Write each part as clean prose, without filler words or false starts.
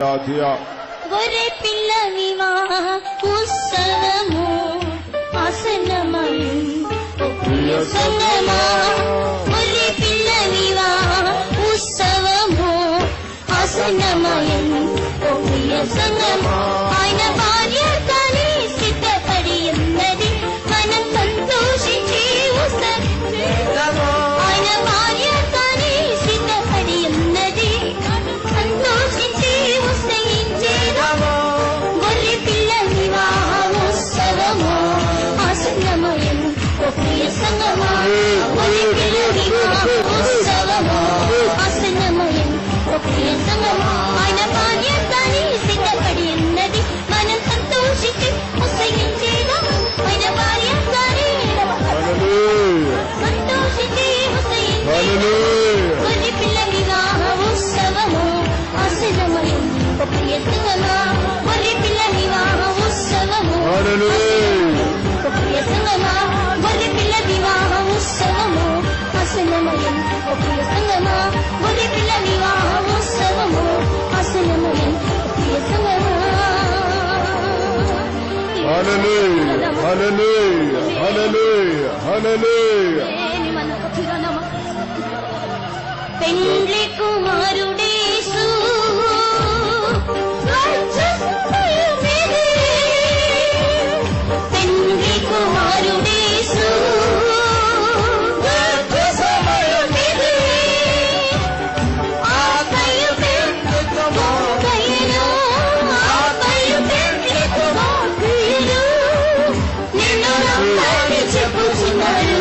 గొర్రె పిల్ల వివాహ ఉత్సవము ఆసన్నమయం ప్రియ సంగమా. గొర్రె పిల్ల వివాహ ఉత్సవము ఆసన్నమయం ప్రియ సంగమా. ఆయన భార్య కానీ సిద్ధపడి ఉన్నది, మనం సంతోషించి ఆయన భార్య కానీ సిద్ధపడి ఉన్నది, సంతోషించి ఉత్సహించేదము. గొర్రె పిల్ల వివాహ ఉత్సవము ఆసన్నమయం ప్రియ సంగమా. గొర్రె పిల్ల వివాహ ఉత్సవము ఆసన్నమయం ప్రియ సంగమా. ఆయన భార్య కానీ సిద్ధపడి ఉన్నది, మనం సంతోషించి ఉత్సహించేదము. ఆయన భార్య కానీ సంతోషించి ఉత్సహించేదము. గొర్రె పిల్ల వివాహ ఉత్సవము ఆసన్నమయం ప్రియ సంగమా. గొర్రె పిల్ల వివాహ ఉత్సవము ప్రియ సంగమా. గొర్రె పిల్ల వివాహ ఉత్సవము ఆసన్నమయం ప్రియ సంగమా. గొర్రె పిల్ల వివాహ ఉత్సవము ఆసన్నమయం ప్రియ సంగమా. హల్లెలూయా హల్లెలూయా హల్లెలూయా హల్లెలూయా. పెండ్లి కుమారుడేసు పెండ్లి కుమారుడేసు నిన్ను రమ్మని చెప్పుచున్నారు.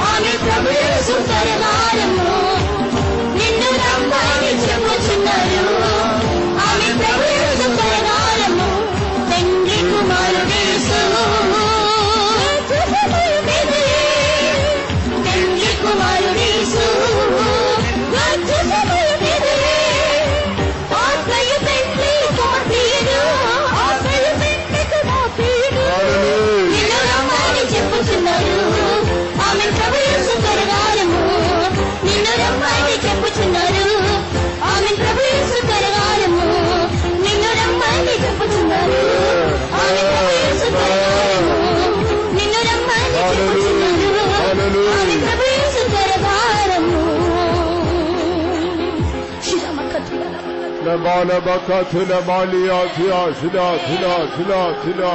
ఆమె ప్రవేశం కరగాలము. నిన్ను రమ్మని చెప్పుచున్నారు. ఆమె ప్రవేశం కరగాలము. పెండ్లి కుమారుడేసు పెండ్లి కుమారుడేసు ఆత్మయు పెండ్లి కుమార్తెయుడు. ఆత్మయు పెండ్లి కుమార్తెయుడు. నిన్ను రమ్మని చెప్పుచున్నారు. ఆమె ప్రవేశం కరగాలము. నిన్ను రమ్మని చెప్పుచున్నారు. ఆమె ప్రవేశం కరగాలము. నిన్ను రమ్మని చెప్పుచున్నారు. ఆమె ప్రవేశం కరగాలము. నిన్ను రమ్మని చెప్పుచున్నారు. ఆమె ప్రవేశం కరగాలము. లబాల బకతుల మాలియా థియా థిలా థిలా థిలా థిలా.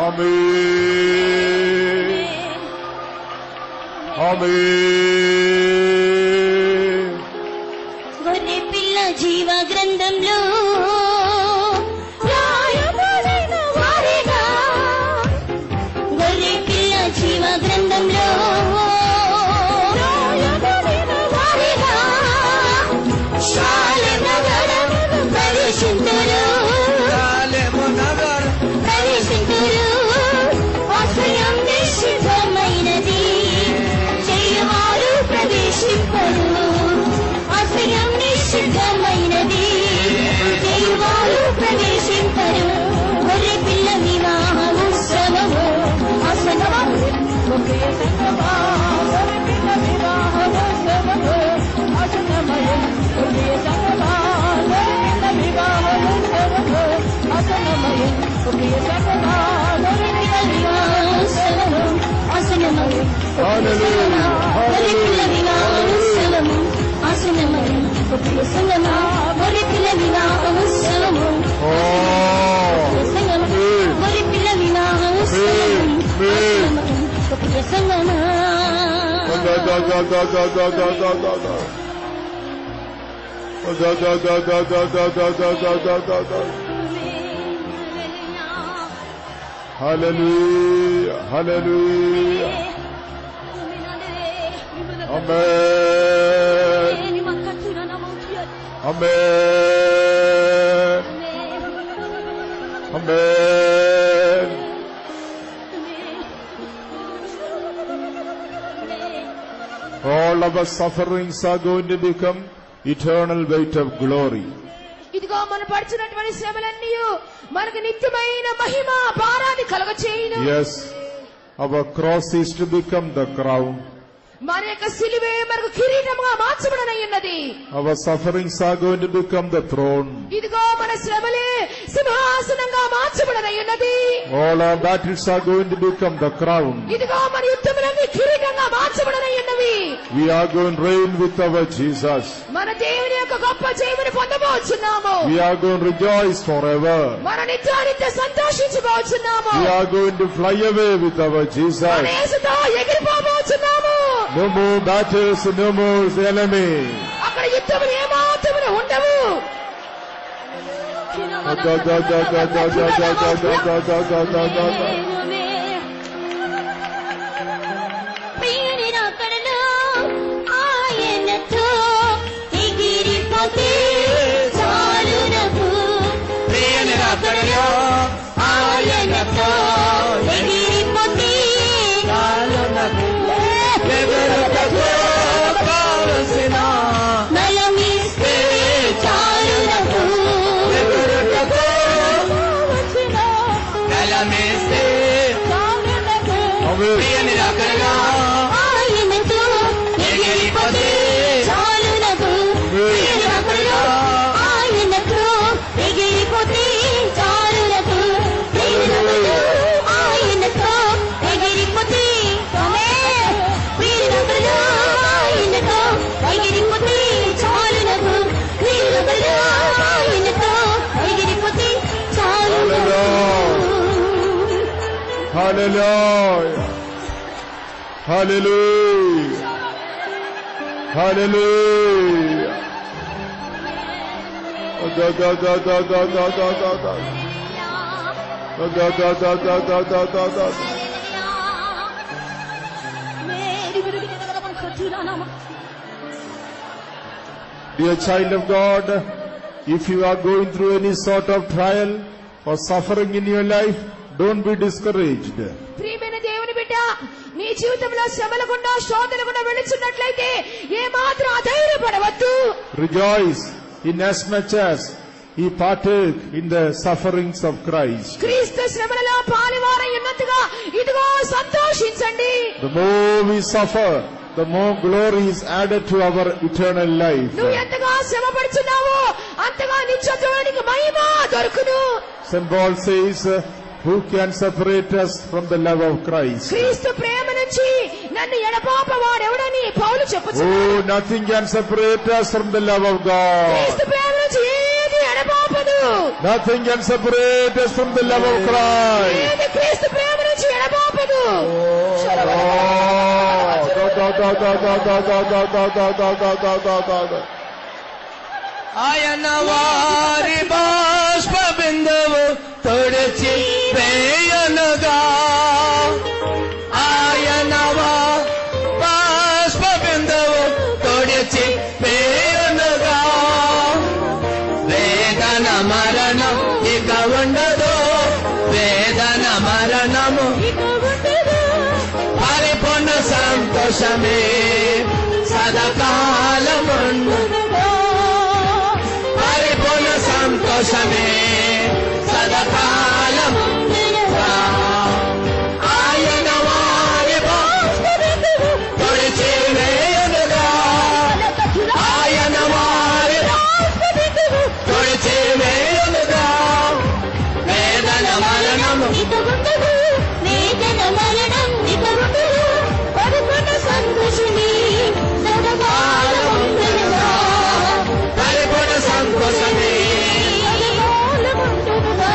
ఆమేన్ ఆమేన్. గొర్రె పిల్ల జీవ గ్రంథంలో రాయబడిన వారిగా, గొర్రె పిల్ల జీవ గ్రంథంలో రాయబడిన వారిగా షాలెము నగరమును ప్రవేశింతురు. ప్రవేశింతురు. ఆశ్రయం నిశ్చితమైనది, చేయవారు ప్రవేశింపరు. ఆశ్రయం నిశ్చితమైనది, చేయవారు ప్రవేశింపరు. గొర్రె పిల్ల వివాహ ఉత్సవము ఆసన్నమయం ప్రియ సంగమా. గొర్రె పిల్ల వివాహ ఉత్సవము ఆసన్నమయం ప్రియ సంగమా. గొర్రె పిల్ల వివాహ ఉత్సవము ఆసన్నమయం ప్రియ సంగమా. గొర్రె పిల్ల వివాహ ఉత్సవము ఆసన్నమయం ప్రియ సంగమా. గొర్రె పిల్ల వివాహ ఉత్సవము ఆసన్నమయం ప్రియ సంగమా. గొర్రె పిల్ల వివాహ ఉత్సవము ప్రియ సంగమా. గొర్రె పిల్ల వివాహ ఉత్సవము ఆసన్నమయం ప్రియ సంగమా. హల్లెలూయా హల్లెలూయా. ఆమేన్ ఆమేన్ ఆమేన్. All our sufferings are going to become eternal weight of glory. ఇదిగో మనం పడుచున్నటువంటి శ్రమలన్నీ మనకు నిత్యమైన మహిమ భారాన్ని కలుగచేయును. Yes, our cross is to become the crown. మన యొక్క సిలువే మనకు కిరీటముగా మార్చబడనయ్యున్నది. Our sufferings are going to become the throne. ఇదిగో మన శ్రమలే సింహాసనంగా మార్చబడనయ్యున్నది. All our battles are going to become the crown. ఇదిగో మన యుద్ధములన్నీ కిరీటంగా మార్చబడనయ్యున్నవి. We are going to reign with our Jesus. మన దేవుని యొక్క గొప్ప జయమును పొందబోచున్నాము. We are going to rejoice forever. మన నిత్యానిత్య సంతోషించబోచున్నాము. We are going to fly away with our Jesus. మన యేసుతో ఎగిరిపోబోచున్నాము. No more battles, no more enemy. అక్కడ యుద్ధములు ఏమాత్రమును ఉండవు. ప్రియనిరాకడలో ఆయనతో ఎగిరిపోతే చాలునకు. ప్రియనిరాకడలో ఆయనతో ఎగిరిపోతే చాలునకు. నలమిస్తే చాలునకు. నలమిస్తే చాలునకు. ప్రియనిరాకడలో ఆయనతో ఎగిరిపోతే చాలునకు. ప్రియనిరాకడలో ఆయనతో ఎగిరిపోతే చాలునకు. ప్రియనిరాకడలో ఆయనతో ఎగిరిపోతే ప్రియనిరాకడలో ఆయనతో ఎగిరిపోతే చాలునకు. ప్రియనిరాకడలో ఆయనతో ఎగిరిపోతే చాలునకు. Hallelujah. Hallelujah. Hallelujah. Da da da da da da da da da. Da da da da da da da da. Dear child of God, if you are going through any sort of trial or suffering in your life, don't be discouraged. ప్రియమైన దేవుని బిడ్డ, నీ జీవితంలో శ్రమల గుండా శోధన గుండా వెళుచున్నట్లయితే ఏమాత్రం అధైర్యపడవద్దు. Rejoice in as much as he partook in the sufferings of Christ. క్రీస్తు శ్రమలలో పాలువారై ఉన్నట్టుగా ఇదిగో సంతోషించండి. The more we suffer, the more glory is added to our eternal life. నువ్వు ఎంతగా శ్రమ పడుచున్నావో అంతగా నిత్యత్వానికి మహిమ దొరుకును. St. Paul says, who can separate us from the love of Christ? క్రీస్తు ప్రేమ నుంచి నన్ను ఎడబాపవాడెవడని పౌలు చెప్పుచున్నాడు. Oh, nothing can separate us from the love of God. క్రీస్తు ప్రేమ నుంచి ఏది ఎడబాపదు. Nothing can separate us from the love of Christ. ఏది క్రీస్తు ప్రేమ నుంచి ఎడబాపదు. ఆయన వారి బాష్ప బిందువు తొడిచి వేయనుగా. ఆయన బాష్ప బిందువు తొడిచి వేయనుగా. వేదన మరణం ఇక ఉండదు. వేదన మరణము పరిపూర్ణ సంతోషమే సదాకాలముండు. పరిపూర్ణ సంతోషమే సదాకాలం. ఆయన వారి తొడిచి వేయనుగా. ఆయన వారి తొడిచి వేయనుగా. వేదన మరణము వేదన మరణం ఇక ఉండదు. పరిపూర్ణ సంతోషమే సదాకాలముండుగా. పరిపూర్ణ సంతోషమే సదాకాలముండుగా.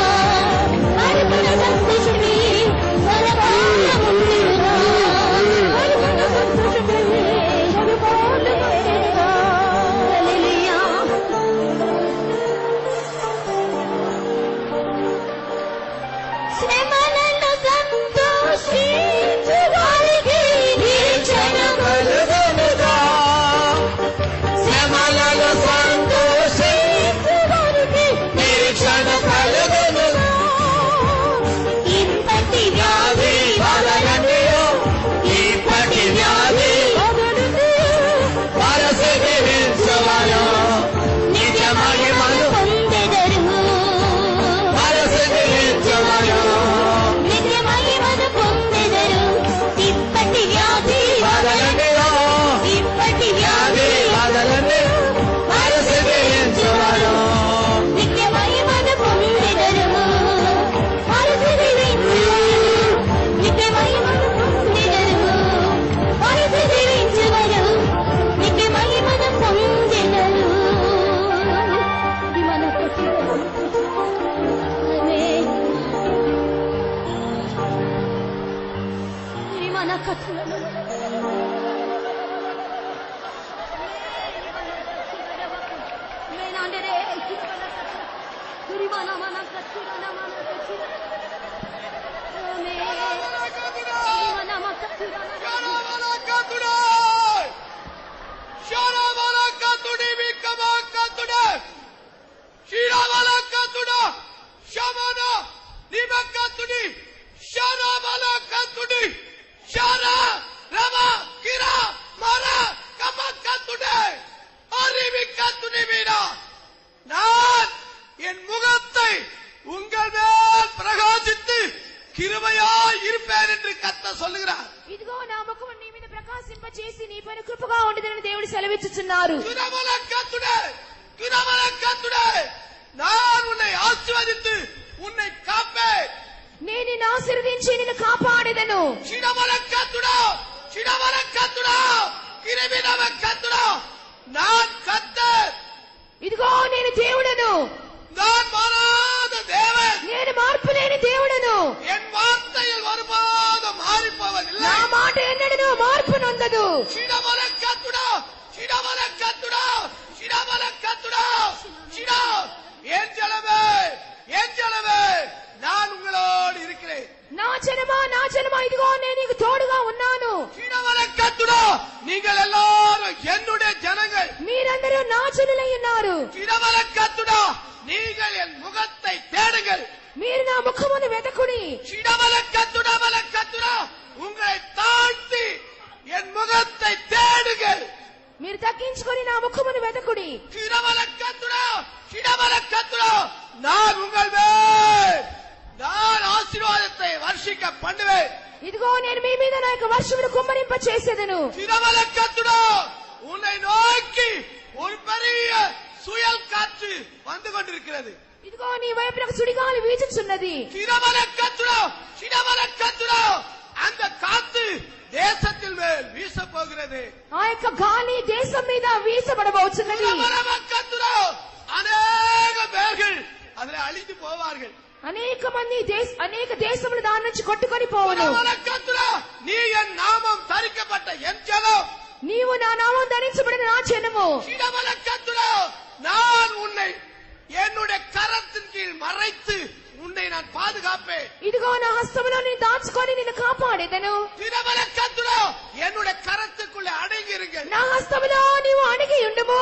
நான் என் முகத்தை உங்கள் மேல் பிரகாசித்து கிருபையாய் இருப்பேன் என்று கர்த்தர் சொல்லுகிறார். ఇదిగో నా ముఖము నీ మీద ప్రకాశింప చేసి నీ పైన కృపగా ఉండునని దేవుడు సెలవిచ్చుచున్నారు. நான் உன்னை ஆசీర్వదించి உன்னை காப்பேன். నేను నిన్ను ఆశీర్వదించి నిన్ను కాపాడెదను. நான் கர்த்தர். ఇదిగో నేను దేవుడను. நான் மாறாத தேவன். నేను మార్పు లేని దేవుడను. என் வார்த்தையில் ஒருபோதும் மாறிப்பவதில்லை. నా మాట ఎన్నడూ మార్పు నొందదు. என் ஜனமே நான் உங்களோடு இருக்கிறேன். నా జనమా ఇదిగో నేను నీకు తోడుగా ఉన్నాను. நீங்கள் எல்லாரும் என்னுடைய ஜனங்கள். మీరందరూ నా జనులై ఉన్నారు. நீங்கள் என் முகத்தை தேடுங்கள். మీరు నా ముఖమును వెతకుడి. உங்களை தாழ்த்தி என் முகத்தை தேடுங்கள். మీరు తగ్గించుకొని నా ముఖమును వెతకుడి. நான் உங்கள் மேல் நான் ஆசீர்வாதத்தை வர்ஷிக்க பண்ணுவேன். ఇదిగో నేను మీ మీద నా యొక్క వర్షమును కుమ్మరింప చేసేదను. உன்னை நோக்கி ஒரு பெரிய சுயல் காற்று வந்து கொண்டிருக்கிறது. ఇదిగో నీ వైపునకు సుడిగాలి వీచుచున్నది. அந்த காற்று தேசத்தில் மேல் வீச போகிறது. ఆ యొక్క గాలి దేశం మీద వీసబడబోతున్నది. அநேக பேர்கள் அதில் அழிந்து போவார்கள். అనేక మంది అనేక దేశములు దాని నుంచి కొట్టుకొని పోవును. நீ என் நாமம் தரிக்கப்பட்ட என் ஜனம். నీవు నా నామం ధరించబడిన నా జనము. நான் உன்னை என்னுடைய கரத்தின் கீழ் மறைத்து உன்னை நான் பாதுகாப்பேன். ఇదిగో నా హస్తములో నేను దాచుకొని నిన్ను కాపాడేదను. என்னுடைய கரத்துக்குள்ளே அடங்கி இருங்கள். నా హస్తములో నీవు అణిగి ఉండుము.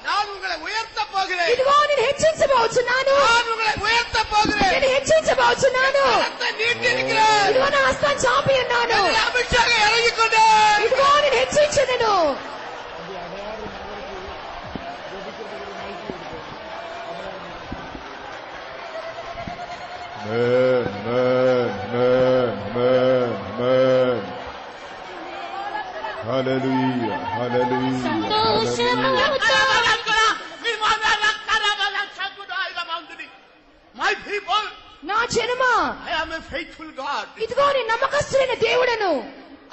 நான் உங்களை உயர்த்த போகிறேன். ఇదిగో నేను హెచ్చించబోచున్నాను. நான் உங்களை உயர்த்த போகிறேன். నేను హెచ్చించబోచున్నాను. நீட்டி இருக்கிறேன். ఇదిగో నా హస్తాన్ని చాపి ఉన్నాను. அபிஷேகம் இறங்கிக்கொண்டே. ఇదిగో నేను హెచ్చించదను. Hallelujah, hallelujah. My people, నా జనమా, I am a faithful God. ఇదిగో నేను నమ్మకస్తులైన దేవుడను.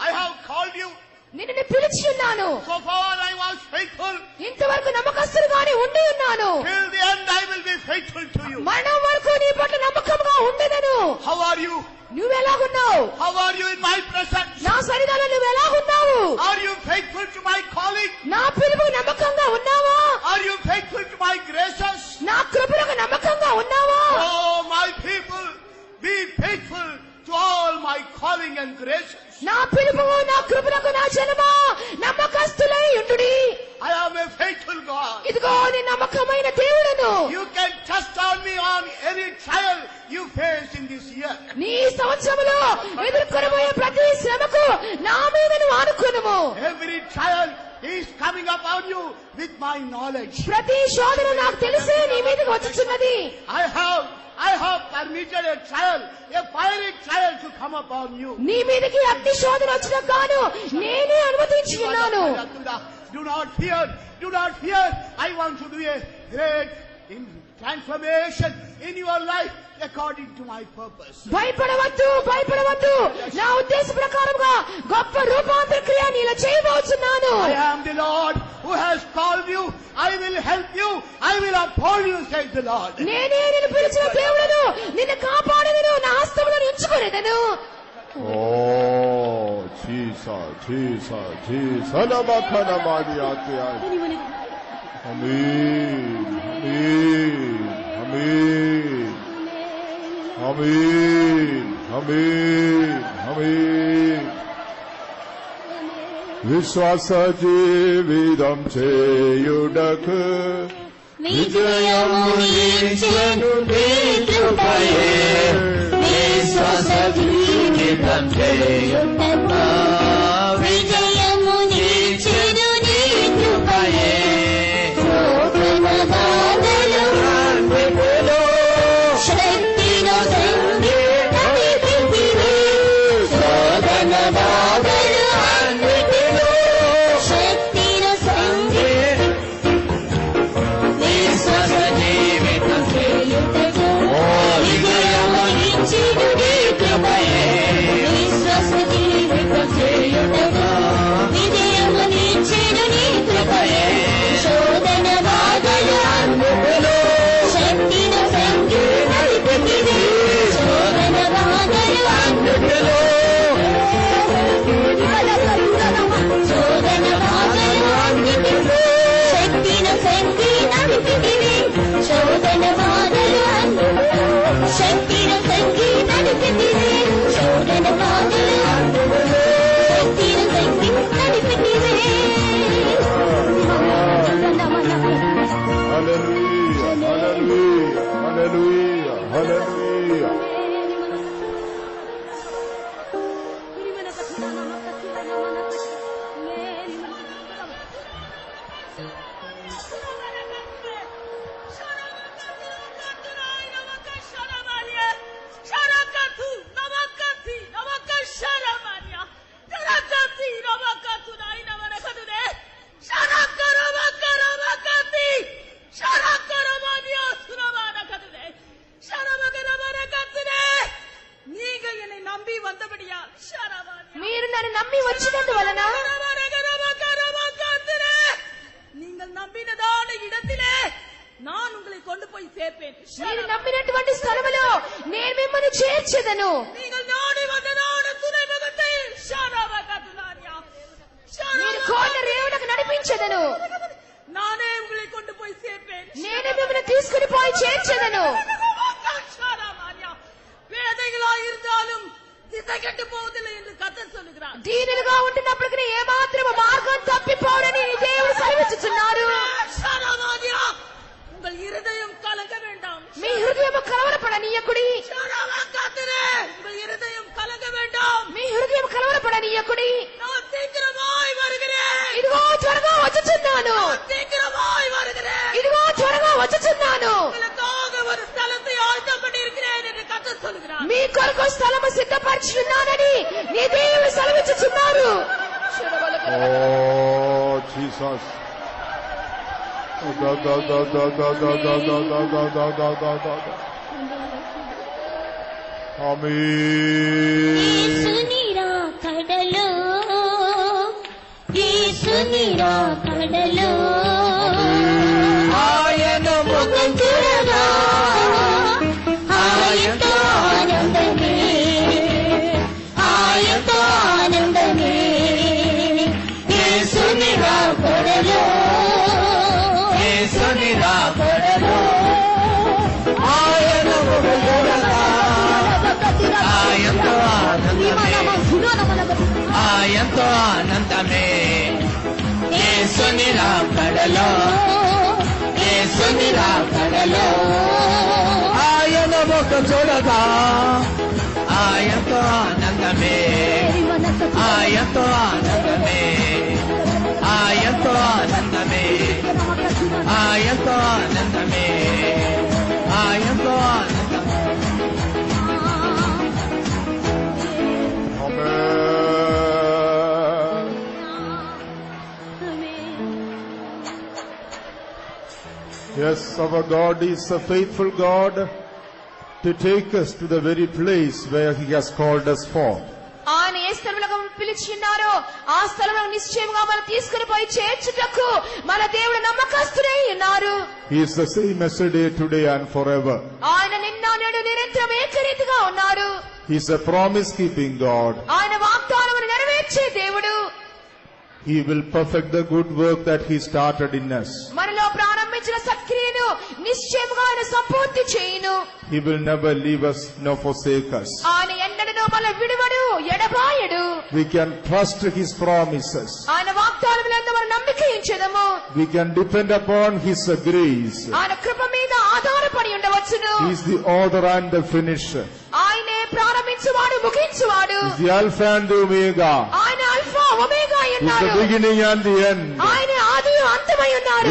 I have called you. నిన్ను నేను పిలిచి ఉన్నాను. So far I was faithful. ఇంతవరకు నమ్మకస్తులుగానే ఉండి ఉన్నాను. Till the end I will be faithful to you. మరణం వరకు నీ పట్ల నమ్మకంగా ఉండేదను. How are you? నువ్వెలాగున్నావు? How are you in my presence? నా సన్నిధిలో నువ్వెలాగున్నావు? Are you faithful to my calling? నా పిలుపుకు నమ్మకంగా ఉన్నావా? Are you faithful to my graces? నా కృపలకు నమ్మకంగా ఉన్నావా? Oh my people, be faithful to all my calling and graces. నా పిలుపుకు నా కృపలకు నా జనమా నమ్మకస్తులై ఉండుడి. I am a faithful God. ఇదిగో నీ నమ్మకమైన దేవుడను. You can trust on me on any trial you face in this year. నీ సంవత్సరములో ఎదుర్కొనబోయే ప్రతి శ్రమకు నా మీద నువ్వు ఆనుకొనుము. Every trial is coming upon you with my knowledge. ప్రతి శోధన నాకు తెలిసే నీ మీదకి వచ్చుచున్నది. I have permitted a trial, a fiery trial to come upon you. నీ మీదకి అగ్ని శోధన వచ్చిన కాను నేనే అనుమతించి ఉన్నాను. Do not fear, do not fear. I want to do a great transformation in your life according to my purpose. భయపడవద్దు. నా ఉద్దేశ ప్రకారంగా గొప్ప రూపాంతర క్రియ నీలో చేయబోతున్నాను. I am the Lord who has called you. I will help you. I will uphold you, says the Lord. నేనే నిన్ను పిలిచిన దేవుడను, నిన్ను కాపాడెదను, నా హస్తములో ఉంచుకొనెదను. Oh, Jesus. Amen. Amen. Amen. Amen. విశ్వాస జీవితం చేయుటకు విజయము నిచ్చెను నీ కృపయే. విశ్వాస జీవితం చేయుటకు విజయము నిచ్చెను నీ కృపయే. శోధన బాధలు అన్నిటిలో శక్తిను సంగి నడిపితివే. శోధన బాధలు అన్నిటిలో శక్తిను సంగి విశ్వాస జీవితం చేయుటకు విజయము నిచ్చెను నీ కృపయే. విశ్వాస జీవితం చేయుటకు విజయము నిచ్చెను నీ కృపయే. శోధన బాధలు అన్నిటిలో శక్తిను సంగి నడిపితివే. శోధన బాధలు అన్నిటిలో శోధన బాధలు అన్నిటిలో శక్తిను సంగి నడిపితివే. శోధన బాధలు అన్నిటిలో శక్తిను సంగి నడిపితివే. శోధన బాధలు అన్నిటిలో శక్తిను సంగి నడిపితివే. Hallelujah. Hallelujah. Hallelujah. Hallelujah. మీరు నన్ను నమ్మి వచ్చినందువలన நீங்கள் நம்பினதான இடத்திலே நான் உங்களை கொண்டு போய் சேர்ப்பேன். మీరు నమ్మినటువంటి స్థలములో నేను మిమ్మల్ని చేర్చెదను. நீங்கள் நாடி வந்ததான துறைமுகத்தை ஷாராவகத்துனாரியா నేను కోట రేవులకు నడిపించెదను. நானே உங்களை கொண்டு போய் சேர்ப்பேன். నేనే మిమ్మల్ని తీసుకుని పోయి చేర్చెదను. ஷாராமாரியா வேதைகளா இருந்தாலும் திசை கெட்டு போவதில்லை என்று கர்த்தர் சொல்லுகிறார். దీనులుగా ఉంటున్నప్పటికీ ఏ మాత్రము మార్గం తప్పిపోవడని నీ దేవుడు సెలవిస్తున్నారు. ஷாராமாரியா உங்கள் இருதயம் கலங்க வேண்டாம். మీ హృదయము కలవరపడనీయకుడి. ஷாராவகத்துனே உங்கள் இருதயம் கலங்க வேண்டாம். మీ హృదయం కలవరపడనీయకుడి. நான் சீக்கிரமாய் வருகிறேன். ఇదిగో త్వరగా వచ్చుచున్నాను. சீக்கிரமாய் வருகிறேன். ఇదిగో త్వరగా వచ్చుచున్నాను. உங்களுக்காக ஒரு ஸ்தலத்தை ஆயத்தம் பண்ணி இருக்கிறேன் என்று கர்த்தர் சொல்கிறார். మీ కొరకు స్థలము సిద్ధపరచున్నానని నీ దేవుడు సెలవిచ్చుచున్నారు. Oh, Jesus. Da da da da da da da da da da da da da da da. Amen. యేసు నిరాకడలో యేసు నిరాకడలో ఆయన ముఖం చూడగా ఆయనతో ఆనందమే ఆయనతో ఆనందమే. యేసు నిరాకడలో యేసు నిరాకడలో ఆయన ముఖం చూడగా ఆయనతో ఆనందమే యేసుని రాకడలో యేసుని రాకడలో ఆయన ముఖ చూడగా ఆయనతో ఆనందమే ఆయనతో ఆనందమే ఆయనతో ఆనందమే ఆయనతో ఆనందమే ఆయనతో ఆనందమే. Yes, our God is a faithful God to take us to the very place where He has called us for. ఆయన ఏ స్థలములకు పిలిచిన్నారో ఆ స్థలంలో నిశ్చయముగా మనం తీసుకుని పోయి చేర్చుటకు మన దేవుడు నమ్మకస్తుడై ఉన్నారు. He is the same yesterday, today and forever. ఆయన నిన్న నేడు నిరంతరం ఏకరీతిగా ఉన్నారు. He is a promise-keeping God. ఆయన వాగ్దానమును నెరవేర్చే దేవుడు. He will perfect the good work that He started in us. మనలో ప్రారంభించిన ప్రారంభించిన సత్క్రియను నిశ్చయముగా ఆయన సంపూర్తి చేయును. He will never leave us nor forsake us. ఆయన ఎన్నడూ మన విడువడు, ఎడబాయడు. We can trust His promises. ఆయన వాగ్దానములందు మనం నమ్మిక ఉంచెదము. We can depend upon His grace. ఆయన కృప మీద ఆధారపడి ఉండవచ్చును. He is the author and the finisher. ఆయనే ప్రారంభించువాడు, ముగించువాడు. He is the Alpha and the Omega. ఆయన alpha omega He is అయ్యున్నారు. the beginning and the end. ఆయన ఆది అంతమై ఉన్నారు.